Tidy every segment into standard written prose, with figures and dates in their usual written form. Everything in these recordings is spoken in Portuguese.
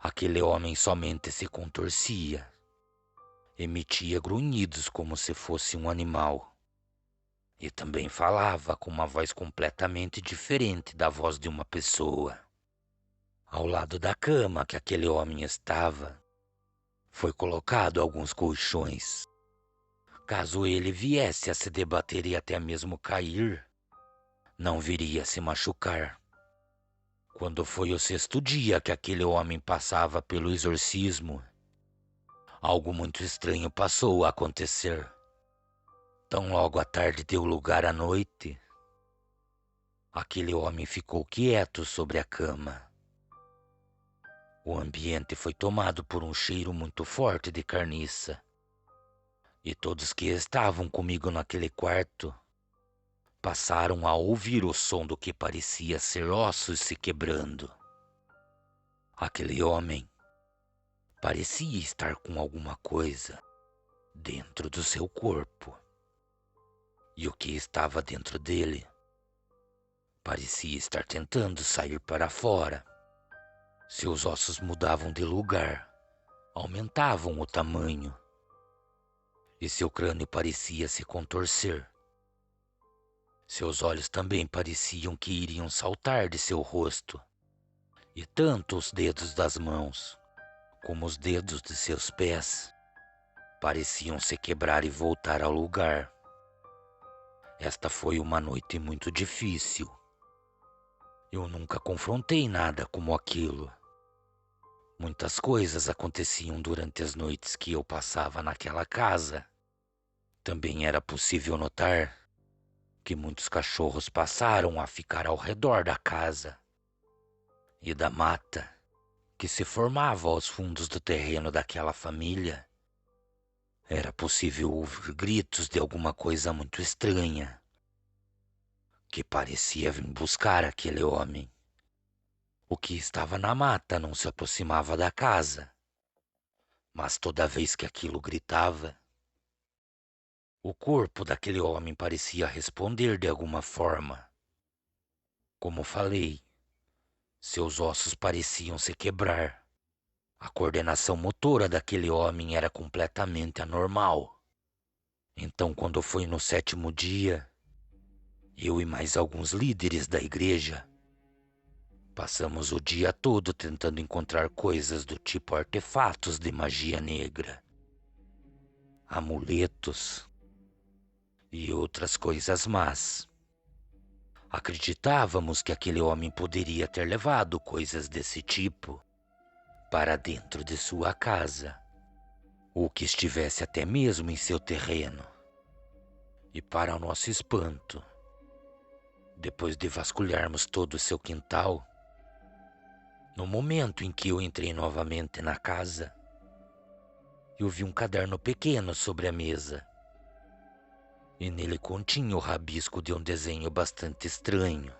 Aquele homem somente se contorcia, emitia grunhidos como se fosse um animal, e também falava com uma voz completamente diferente da voz de uma pessoa. Ao lado da cama que aquele homem estava, foi colocado alguns colchões. Caso ele viesse a se debater e até mesmo cair, não viria a se machucar. Quando foi o sexto dia que aquele homem passava pelo exorcismo, algo muito estranho passou a acontecer. Tão logo a tarde deu lugar à noite, aquele homem ficou quieto sobre a cama. O ambiente foi tomado por um cheiro muito forte de carniça, e todos que estavam comigo naquele quarto passaram a ouvir o som do que parecia ser ossos se quebrando. Aquele homem parecia estar com alguma coisa dentro do seu corpo, e o que estava dentro dele parecia estar tentando sair para fora. Seus ossos mudavam de lugar, aumentavam o tamanho, e seu crânio parecia se contorcer. Seus olhos também pareciam que iriam saltar de seu rosto, e tanto os dedos das mãos como os dedos de seus pés pareciam se quebrar e voltar ao lugar. Esta foi uma noite muito difícil. Eu nunca confrontei nada como aquilo. Muitas coisas aconteciam durante as noites que eu passava naquela casa. Também era possível notar que muitos cachorros passaram a ficar ao redor da casa e da mata que se formava aos fundos do terreno daquela família. Era possível ouvir gritos de alguma coisa muito estranha que parecia vir buscar aquele homem. O que estava na mata não se aproximava da casa, mas toda vez que aquilo gritava, o corpo daquele homem parecia responder de alguma forma. Como falei, seus ossos pareciam se quebrar. A coordenação motora daquele homem era completamente anormal. Então, quando foi no sétimo dia, eu e mais alguns líderes da igreja passamos o dia todo tentando encontrar coisas do tipo artefatos de magia negra, amuletos e outras coisas más. Acreditávamos que aquele homem poderia ter levado coisas desse tipo para dentro de sua casa, ou que estivesse até mesmo em seu terreno. E para o nosso espanto, depois de vasculharmos todo o seu quintal, no momento em que eu entrei novamente na casa, eu vi um caderno pequeno sobre a mesa, e nele continha o rabisco de um desenho bastante estranho.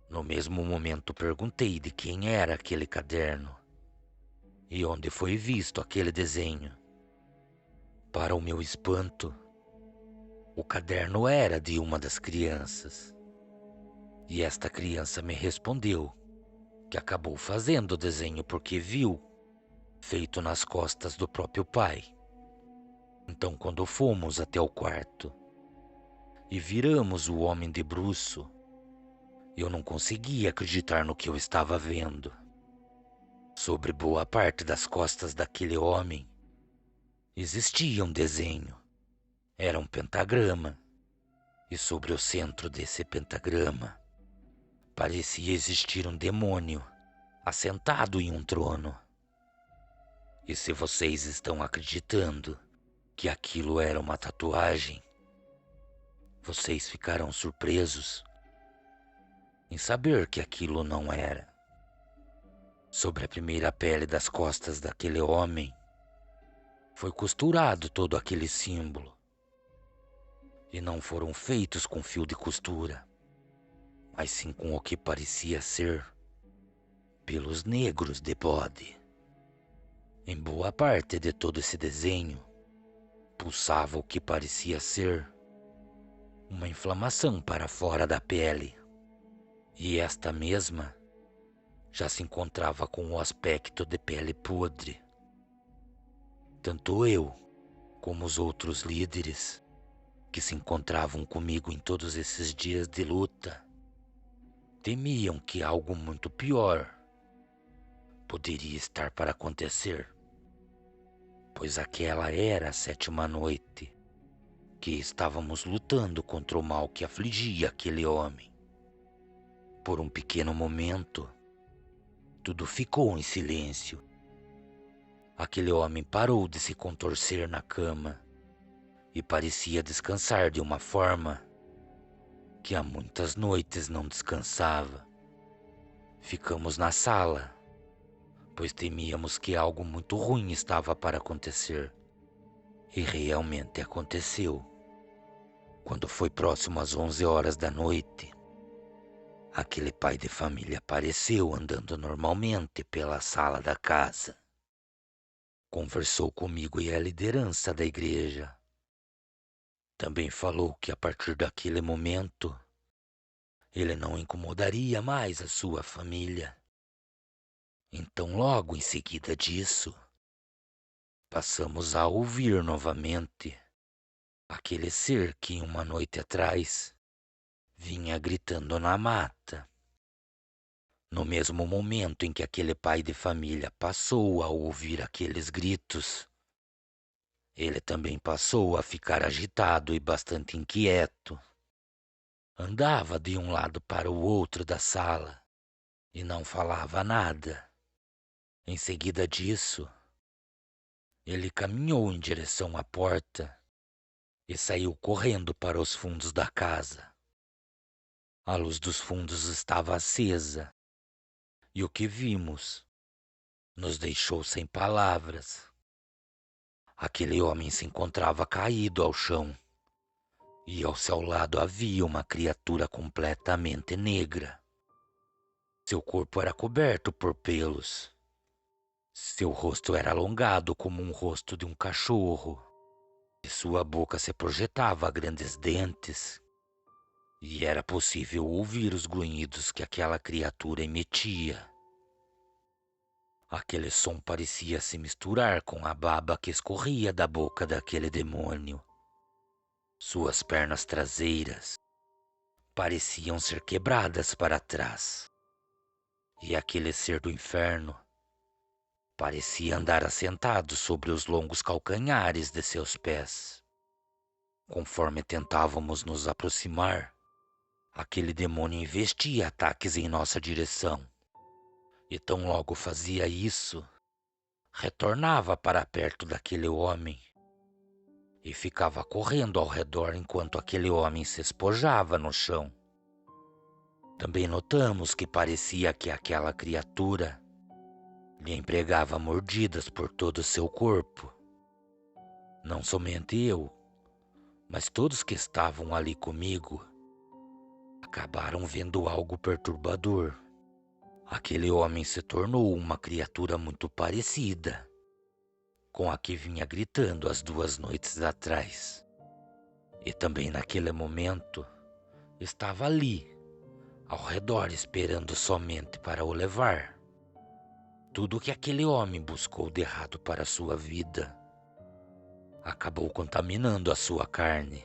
No mesmo momento perguntei de quem era aquele caderno e onde foi visto aquele desenho. Para o meu espanto, o caderno era de uma das crianças, e esta criança me respondeu que acabou fazendo o desenho porque viu, feito nas costas do próprio pai. Então, quando fomos até o quarto e viramos o homem de bruço, eu não conseguia acreditar no que eu estava vendo. Sobre boa parte das costas daquele homem existia um desenho. Era um pentagrama, e sobre o centro desse pentagrama parecia existir um demônio assentado em um trono. E se vocês estão acreditando que aquilo era uma tatuagem, vocês ficarão surpresos em saber que aquilo não era. Sobre a primeira pele das costas daquele homem foi costurado todo aquele símbolo, e não foram feitos com fio de costura, mas sim com o que parecia ser pelos negros de bode. Em boa parte de todo esse desenho pulsava o que parecia ser uma inflamação para fora da pele, e esta mesma já se encontrava com o aspecto de pele podre. Tanto eu como os outros líderes que se encontravam comigo em todos esses dias de luta temiam que algo muito pior poderia estar para acontecer, pois aquela era a 7ª noite que estávamos lutando contra o mal que afligia aquele homem. Por um pequeno momento, tudo ficou em silêncio. Aquele homem parou de se contorcer na cama e parecia descansar de uma forma que há muitas noites não descansava. Ficamos na sala, pois temíamos que algo muito ruim estava para acontecer. E realmente aconteceu. Quando foi próximo às 11 horas da noite, aquele pai de família apareceu andando normalmente pela sala da casa. Conversou comigo e a liderança da igreja. Também falou que a partir daquele momento, ele não incomodaria mais a sua família. Então, logo em seguida disso, passamos a ouvir novamente aquele ser que uma noite atrás vinha gritando na mata. No mesmo momento em que aquele pai de família passou a ouvir aqueles gritos, ele também passou a ficar agitado e bastante inquieto. Andava de um lado para o outro da sala e não falava nada. Em seguida disso, ele caminhou em direção à porta e saiu correndo para os fundos da casa. A luz dos fundos estava acesa e o que vimos nos deixou sem palavras. Aquele homem se encontrava caído ao chão e ao seu lado havia uma criatura completamente negra. Seu corpo era coberto por pelos. Seu rosto era alongado como um rosto de um cachorro. De sua boca se projetava grandes dentes. E era possível ouvir os grunhidos que aquela criatura emitia. Aquele som parecia se misturar com a baba que escorria da boca daquele demônio. Suas pernas traseiras pareciam ser quebradas para trás. E aquele ser do inferno parecia andar assentado sobre os longos calcanhares de seus pés. Conforme tentávamos nos aproximar, aquele demônio investia ataques em nossa direção. E tão logo fazia isso, retornava para perto daquele homem e ficava correndo ao redor enquanto aquele homem se espojava no chão. Também notamos que parecia que aquela criatura lhe empregava mordidas por todo o seu corpo. Não somente eu, mas todos que estavam ali comigo acabaram vendo algo perturbador. Aquele homem se tornou uma criatura muito parecida com a que vinha gritando as 2 noites atrás. E também naquele momento estava ali, ao redor, esperando somente para o levar. Tudo que aquele homem buscou de errado para a sua vida acabou contaminando a sua carne.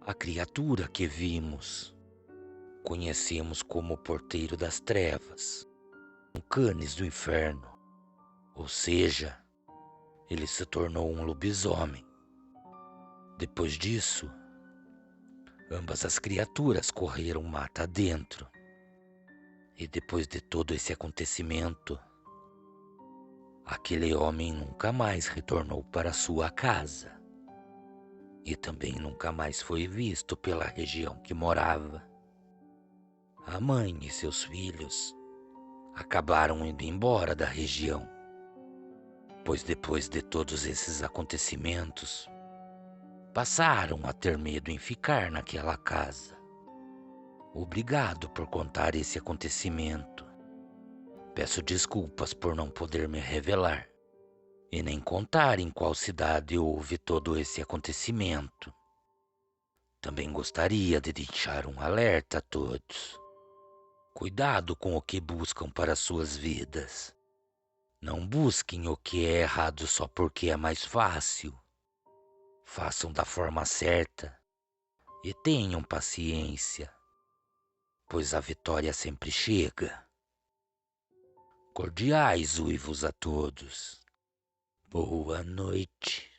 A criatura que vimos conhecemos como o Porteiro das Trevas, um Canis do Inferno, ou seja, ele se tornou um lobisomem. Depois disso, ambas as criaturas correram mata adentro. E depois de todo esse acontecimento, aquele homem nunca mais retornou para sua casa. E também nunca mais foi visto pela região que morava. A mãe e seus filhos acabaram indo embora da região, pois depois de todos esses acontecimentos, passaram a ter medo em ficar naquela casa. Obrigado por contar esse acontecimento. Peço desculpas por não poder me revelar e nem contar em qual cidade houve todo esse acontecimento. Também gostaria de deixar um alerta a todos. Cuidado com o que buscam para suas vidas. Não busquem o que é errado só porque é mais fácil. Façam da forma certa e tenham paciência, pois a vitória sempre chega. Cordiais uivos a todos. Boa noite.